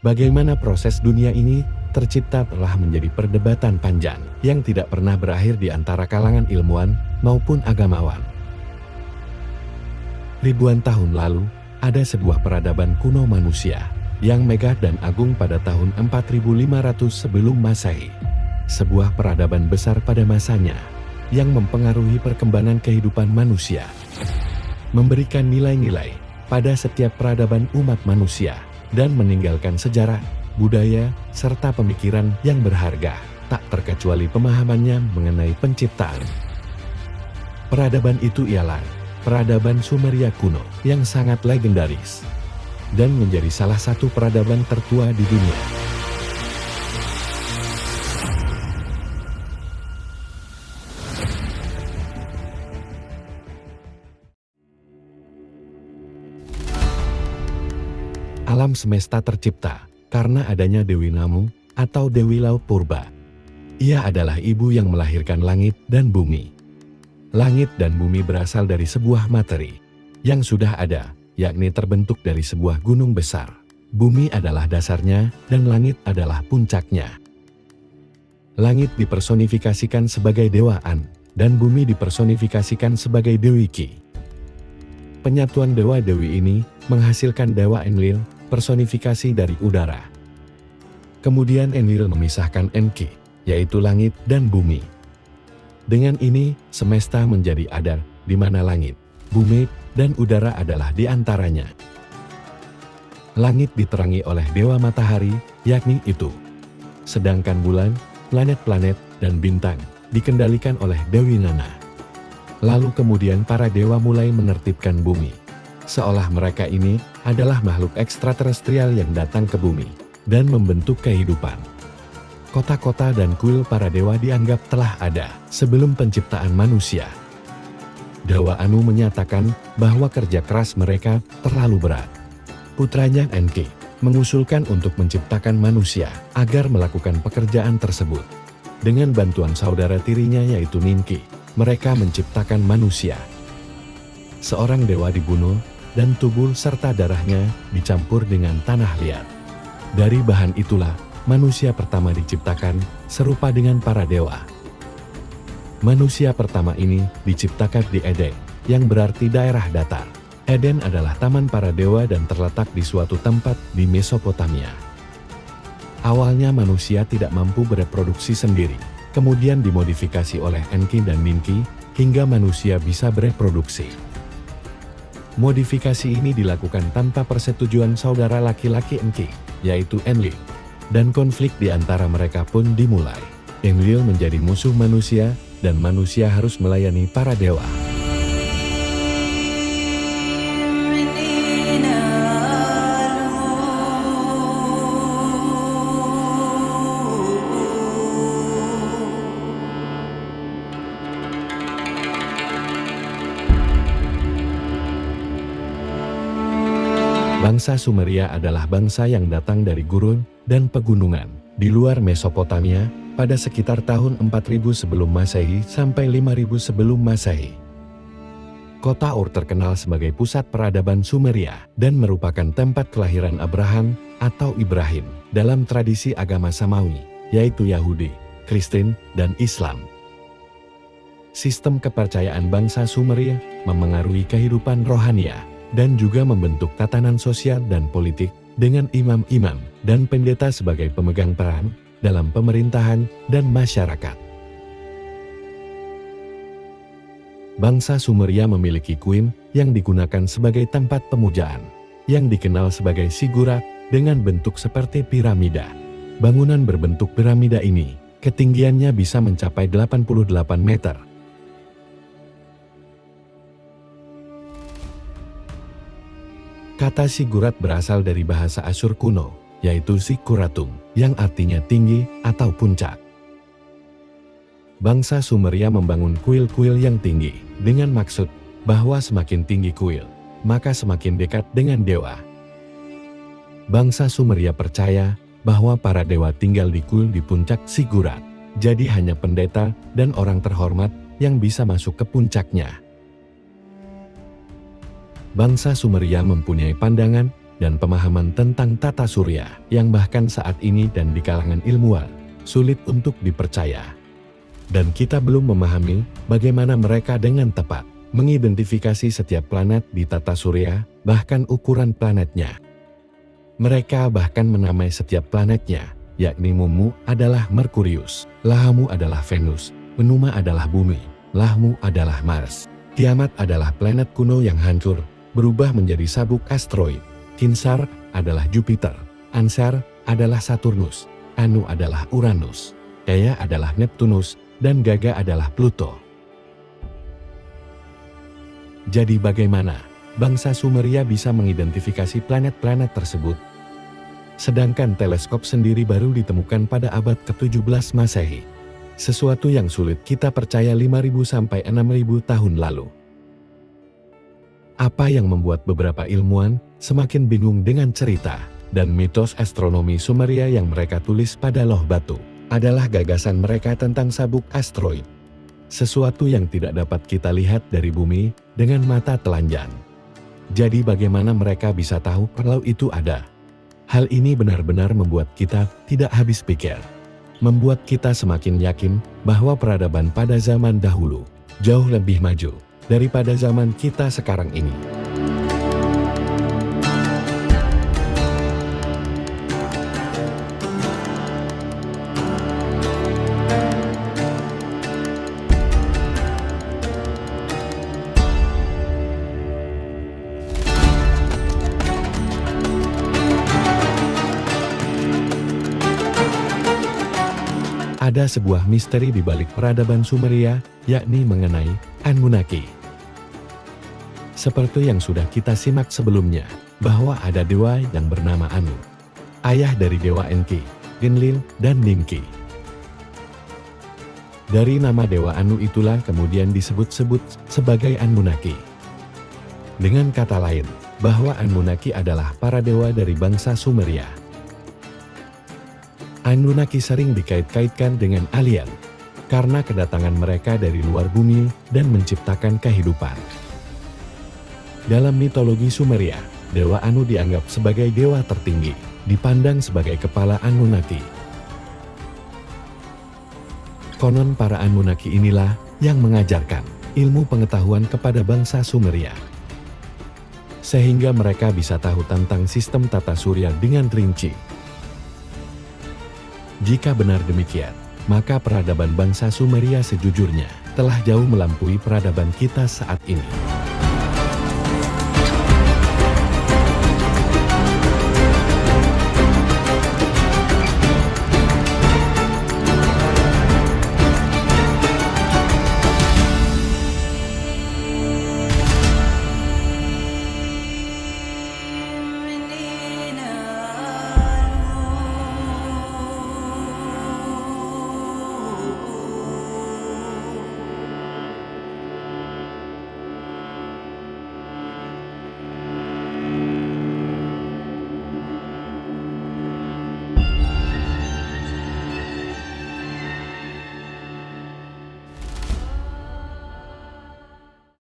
Bagaimana proses dunia ini tercipta telah menjadi perdebatan panjang yang tidak pernah berakhir di antara kalangan ilmuwan maupun agamawan. Ribuan tahun lalu, ada sebuah peradaban kuno manusia yang megah dan agung pada tahun 4500 sebelum Masehi. Sebuah peradaban besar pada masanya yang mempengaruhi perkembangan kehidupan manusia, memberikan nilai-nilai pada setiap peradaban umat manusia, dan meninggalkan sejarah, budaya, serta pemikiran yang berharga, tak terkecuali pemahamannya mengenai penciptaan. Peradaban itu ialah peradaban Sumeria kuno yang sangat legendaris dan menjadi salah satu peradaban tertua di dunia. Alam semesta tercipta karena adanya Dewi Namu atau Dewi Laut Purba. Ia adalah ibu yang melahirkan langit dan bumi. Langit dan bumi berasal dari sebuah materi yang sudah ada, yakni terbentuk dari sebuah gunung besar. Bumi adalah dasarnya dan langit adalah puncaknya. Langit dipersonifikasikan sebagai Dewa An dan bumi dipersonifikasikan sebagai Dewi Ki. Penyatuan dewa-dewi ini menghasilkan Dewa Enlil, personifikasi dari udara. Kemudian Enlil memisahkan Enki, yaitu langit dan bumi. Dengan ini, semesta menjadi ada, di mana langit, bumi, dan udara adalah di antaranya. Langit diterangi oleh Dewa Matahari, yakni itu. Sedangkan bulan, planet-planet, dan bintang dikendalikan oleh Dewi Nana. Lalu kemudian para dewa mulai menertibkan bumi. Seolah mereka ini adalah makhluk ekstraterestrial yang datang ke bumi dan membentuk kehidupan. Kota-kota dan kuil para dewa dianggap telah ada sebelum penciptaan manusia. Dewa Anu menyatakan bahwa kerja keras mereka terlalu berat. Putranya Enki mengusulkan untuk menciptakan manusia agar melakukan pekerjaan tersebut. Dengan bantuan saudara tirinya yaitu Ninki, mereka menciptakan manusia. Seorang dewa dibunuh dan tubuh serta darahnya dicampur dengan tanah liat. Dari bahan itulah manusia pertama diciptakan serupa dengan para dewa. Manusia pertama ini diciptakan di Eden, yang berarti daerah datar. Eden adalah taman para dewa dan terletak di suatu tempat di Mesopotamia. Awalnya manusia tidak mampu bereproduksi sendiri, kemudian dimodifikasi oleh Enki dan Ninki hingga manusia bisa bereproduksi. Modifikasi ini dilakukan tanpa persetujuan saudara laki-laki Enki, yaitu Enlil, dan konflik di antara mereka pun dimulai. Enlil menjadi musuh manusia, dan manusia harus melayani para dewa. Bangsa Sumeria adalah bangsa yang datang dari gurun dan pegunungan di luar Mesopotamia pada sekitar tahun 4000 sebelum Masehi sampai 5000 sebelum Masehi. Kota Ur terkenal sebagai pusat peradaban Sumeria dan merupakan tempat kelahiran Abraham atau Ibrahim dalam tradisi agama Samawi, yaitu Yahudi, Kristen, dan Islam. Sistem kepercayaan bangsa Sumeria memengaruhi kehidupan rohania dan juga membentuk tatanan sosial dan politik dengan imam-imam dan pendeta sebagai pemegang peran dalam pemerintahan dan masyarakat. Bangsa Sumeria memiliki kuil yang digunakan sebagai tempat pemujaan, yang dikenal sebagai Ziggurat dengan bentuk seperti piramida. Bangunan berbentuk piramida ini, ketinggiannya bisa mencapai 88 meter. Kata Ziggurat berasal dari bahasa Asyur kuno, yaitu Zigguratum, yang artinya tinggi atau puncak. Bangsa Sumeria membangun kuil-kuil yang tinggi, dengan maksud bahwa semakin tinggi kuil, maka semakin dekat dengan dewa. Bangsa Sumeria percaya bahwa para dewa tinggal di kuil di puncak Ziggurat, jadi hanya pendeta dan orang terhormat yang bisa masuk ke puncaknya. Bangsa Sumeria mempunyai pandangan dan pemahaman tentang tata surya yang bahkan saat ini dan di kalangan ilmuwan sulit untuk dipercaya. Dan kita belum memahami bagaimana mereka dengan tepat mengidentifikasi setiap planet di tata surya, bahkan ukuran planetnya. Mereka bahkan menamai setiap planetnya, yakni Mumu adalah Merkurius, Lahamu adalah Venus, Menuma adalah Bumi, Lahmu adalah Mars, Tiamat adalah planet kuno yang hancur, berubah menjadi sabuk asteroid, Kinsar adalah Jupiter, Ansar adalah Saturnus, Anu adalah Uranus, Gaia adalah Neptunus, dan Gaga adalah Pluto. Jadi bagaimana bangsa Sumeria bisa mengidentifikasi planet-planet tersebut? Sedangkan teleskop sendiri baru ditemukan pada abad ke-17 Masehi. Sesuatu yang sulit kita percaya 5.000 sampai 6.000 tahun lalu. Apa yang membuat beberapa ilmuwan semakin bingung dengan cerita dan mitos astronomi Sumeria yang mereka tulis pada loh batu adalah gagasan mereka tentang sabuk asteroid. Sesuatu yang tidak dapat kita lihat dari bumi dengan mata telanjang. Jadi bagaimana mereka bisa tahu kalau itu ada? Hal ini benar-benar membuat kita tidak habis pikir. Membuat kita semakin yakin bahwa peradaban pada zaman dahulu jauh lebih maju daripada zaman kita sekarang ini. Ada sebuah misteri di balik peradaban Sumeria, yakni mengenai Anunnaki. Seperti yang sudah kita simak sebelumnya, bahwa ada dewa yang bernama Anu, ayah dari dewa Enki, Enlil, dan Ninki. Dari nama dewa Anu itulah kemudian disebut-sebut sebagai Anunnaki. Dengan kata lain, bahwa Anunnaki adalah para dewa dari bangsa Sumeria. Anunnaki sering dikait-kaitkan dengan alien, karena kedatangan mereka dari luar bumi dan menciptakan kehidupan. Dalam mitologi Sumeria, Dewa Anu dianggap sebagai dewa tertinggi, dipandang sebagai kepala Anunnaki. Konon para Anunnaki inilah yang mengajarkan ilmu pengetahuan kepada bangsa Sumeria. Sehingga mereka bisa tahu tentang sistem tata surya dengan rinci. Jika benar demikian, maka peradaban bangsa Sumeria sejujurnya telah jauh melampaui peradaban kita saat ini.